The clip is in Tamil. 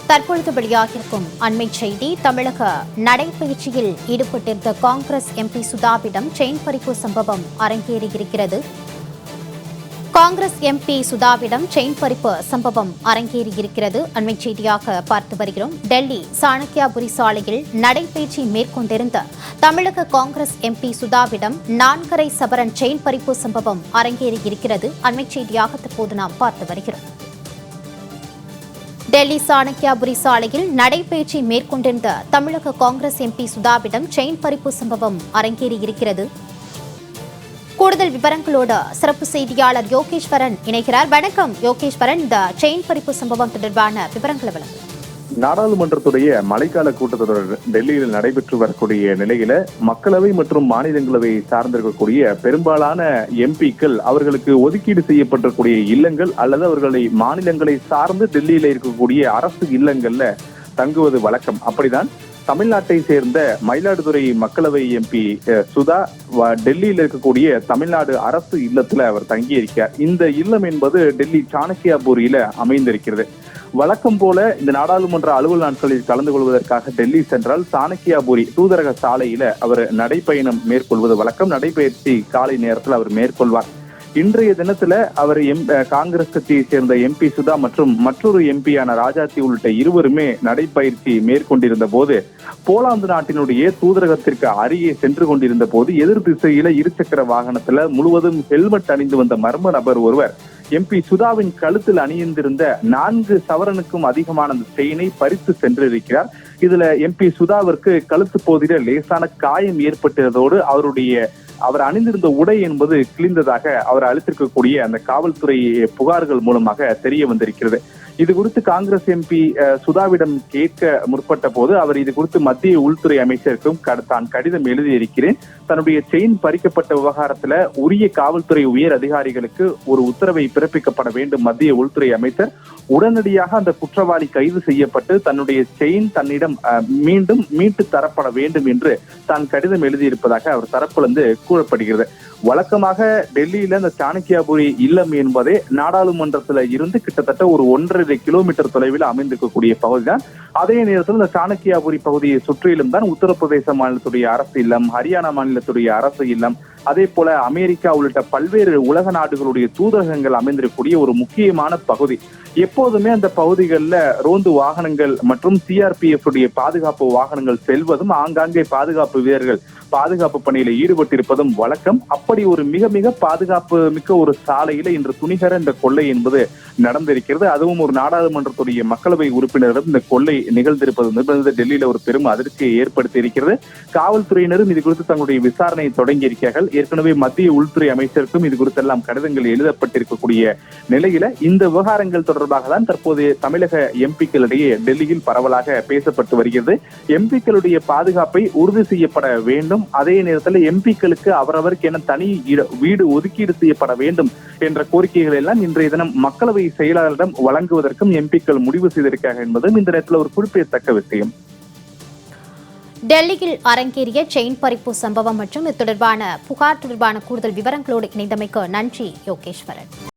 தற்பொழுது வெளியாகியிருக்கும் அண்மை செய்தி. தமிழக நடைபயிற்சியில் ஈடுபட்டிருந்த காங்கிரஸ் எம்பி சுதாவிடம் செயின் பறிப்பு சம்பவம் அரங்கேறியிருக்கிறது. காங்கிரஸ் எம்பி சுதாவிடம் செயின் பறிப்பு சம்பவம் அரங்கேறியிருக்கிறது. அண்மை செய்தியாக பார்த்து வருகிறோம். டெல்லி சாணக்கியாபுரி சாலையில் நடைபயிற்சி மேற்கொண்டிருந்த தமிழக காங்கிரஸ் எம்பி சுதாவிடம் 4.5 சவரன் செயின் பறிப்பு சம்பவம் அரங்கேறியிருக்கிறது. அண்மை செய்தியாக தற்போது நாம் பார்த்து வருகிறோம். டெல்லி சாணக்கியாபுரி சாலையில் நடைபயிற்சி மேற்கொண்டிருந்த தமிழக காங்கிரஸ் எம்பி சுதாவிடம் செயின் பறிப்பு சம்பவம் அரங்கேறியிருக்கிறது. கூடுதல் விவரங்களோடு சிறப்பு செய்தியாளர் யோகேஸ்வரன் இணைகிறார். வணக்கம் யோகேஸ்வரன், இந்த செயின் பறிப்பு சம்பவம் தொடர்பான விவரங்களை வழங்கும். நாடாளுமன்றத்துடைய மழைக்கால கூட்டத்தொடர் டெல்லியில் நடைபெற்று வரக்கூடிய நிலையில மக்களவை மற்றும் மாநிலங்களவை சார்ந்திருக்கக்கூடிய பெரும்பாலான எம்பிக்கள் அவர்களுக்கு ஒதுக்கீடு செய்யப்பட்டிருக்கூடிய இல்லங்கள் அல்லது அவர்களை மாநிலங்களை சார்ந்து டெல்லியில இருக்கக்கூடிய அரசு இல்லங்கள்ல தங்குவது வழக்கம். அப்படிதான் தமிழ்நாட்டை சேர்ந்த மயிலாடுதுறை மக்களவை எம்பி சுதா டெல்லியில் இருக்கக்கூடிய தமிழ்நாடு அரசு இல்லத்துல அவர் தங்கியிருக்கிறார். இந்த இல்லம் என்பது டெல்லி சாணக்கியாபுரியில அமைந்திருக்கிறது. வழக்கம் போல இந்த நாடாளுமன்ற அலுவல் நாட்களில் கலந்து கொள்வதற்காக டெல்லி சென்றால் சாணக்கியாபுரி தூதரக சாலையில அவர் நடைப்பயணம் மேற்கொள்வது வழக்கம். நடைபயிற்சி காலை நேரத்தில் அவர் மேற்கொள்வார். இன்றைய தினத்துல அவர் காங்கிரஸ் கட்சியை சேர்ந்த எம்பி சுதா மற்றும் மற்றொரு எம்பியான ராஜாத்தி உள்ளிட்ட இருவருமே நடைப்பயிற்சி மேற்கொண்டிருந்த போது போலாந்து நாட்டினுடைய தூதரகத்திற்கு அருகே சென்று கொண்டிருந்த போது எதிர் திசையில இருசக்கர வாகனத்துல முழுவதும் ஹெல்மெட் அணிந்து வந்த மர்ம நபர் ஒருவர் எம்பி சுதாவின் கழுத்தில் அணிந்திருந்த 4 சவரனுக்கும் அதிகமான அந்த செயினை பறித்து சென்றிருக்கிறார். இதுல எம்பி சுதாவிற்கு கழுத்து பகுதியில லேசான காயம் ஏற்பட்டதோடு அவர் அணிந்திருந்த உடை என்பது கிழிந்ததாக அவர் அளித்திருக்கக்கூடிய அந்த காவல்துறை புகார்கள் மூலமாக தெரிய வந்திருக்கிறது. இது குறித்து காங்கிரஸ் எம்பி சுதாவிடம் கேட்க முற்பட்ட போது அவர் இது குறித்து மத்திய உள்துறை அமைச்சருக்கும் தான் கடிதம் எழுதியிருக்கிறேன். தன்னுடைய செயின் பறிக்கப்பட்ட விவகாரத்துல உரிய காவல்துறை உயர் அதிகாரிகளுக்கு ஒரு உத்தரவை பிறப்பிக்கப்பட வேண்டும். மத்திய உள்துறை அமைச்சர் உடனடியாக அந்த குற்றவாளி கைது செய்யப்பட்டு தன்னுடைய செயின் தன்னிடம் மீண்டும் மீட்டு தரப்பட வேண்டும் என்று தான் கடிதம் எழுதியிருப்பதாக அவர் தரப்பிலிருந்து கூறப்படுகிறது. வழக்கமாக டெல்லியில இந்த சாணக்கியாபுரி இல்லம் என்பதே நாடாளுமன்றத்துல இருந்து கிட்டத்தட்ட ஒரு 1.5 கிலோமீட்டர் தொலைவில் அமைந்திருக்கக்கூடிய பகுதி தான். அதே நேரத்தில் இந்த சாணக்கியாபுரி பகுதியை சுற்றிலும் தான் உத்தரப்பிரதேச மாநிலத்துடைய அரசு இல்லம், ஹரியானா மாநிலத்துடைய அரசு இல்லம், அதே போல அமெரிக்கா உள்ளிட்ட பல்வேறு உலக நாடுகளுடைய தூதரகங்கள் அமைந்திருக்கக்கூடிய ஒரு முக்கியமான பகுதி. எப்போதுமே அந்த பகுதிகளில் ரோந்து வாகனங்கள் மற்றும் சிஆர்பிஎஃப் உடைய பாதுகாப்பு வாகனங்கள் செல்வதும் ஆங்காங்கே பாதுகாப்பு வீரர்கள் பாதுகாப்பு பணியில ஈடுபட்டிருப்பதும் வழக்கம். அப்படி ஒரு மிக மிக பாதுகாப்பு மிக்க ஒரு சாலையில இன்று துணிகர இந்த கொள்ளை என்பது நடந்திருக்கிறது. அதுவும் ஒரு நாடாளுமன்றத்துடைய மக்களவை உறுப்பினரிடம் இந்த கொள்ளை நிகழ்ந்திருப்பது டெல்லியில ஒரு பெரும் அதிர்ச்சியை ஏற்படுத்தி இருக்கிறது. காவல்துறையினரும் இது குறித்து தங்களுடைய விசாரணையை தொடங்கி இருக்கிறார்கள். ஏற்கனவே மத்திய உள்துறை அமைச்சருக்கும் இது குறித்து எல்லாம் கடிதங்கள் எழுதப்பட்டிருக்கக்கூடிய நிலையில இந்த விவகாரங்கள் தொடர்பாக தான் தற்போது தமிழக எம்பிக்களிடையே டெல்லியில் பரவலாக பேசப்பட்டு வருகிறது. எம்பிக்களுடைய பாதுகாப்பை உறுதி செய்யப்பட வேண்டும். அதே நேரத்தில் எம்பிக்களுக்கு அவரவருக்கு என தனி வீடு ஒதுக்கீடு செய்யப்பட வேண்டும் என்ற கோரிக்கைகள் எல்லாம் இன்றைய தினம் மக்களவை செயலாளரிடம் வழங்குவதற்கும் எம்பிக்கள் முடிவு செய்திருக்கிறார்கள் என்பதும் இந்த நேரத்தில் ஒரு குறிப்பிடத்தக்க விஷயம். டெல்லியில் அரங்கேறிய செயின் பறிப்பு சம்பவம் மற்றும் இது தொடர்பான புகார் தொடர்பான கூடுதல் விவரங்களோடு இணைந்தமைக்கு நன்றி யோகேஸ்வரன்.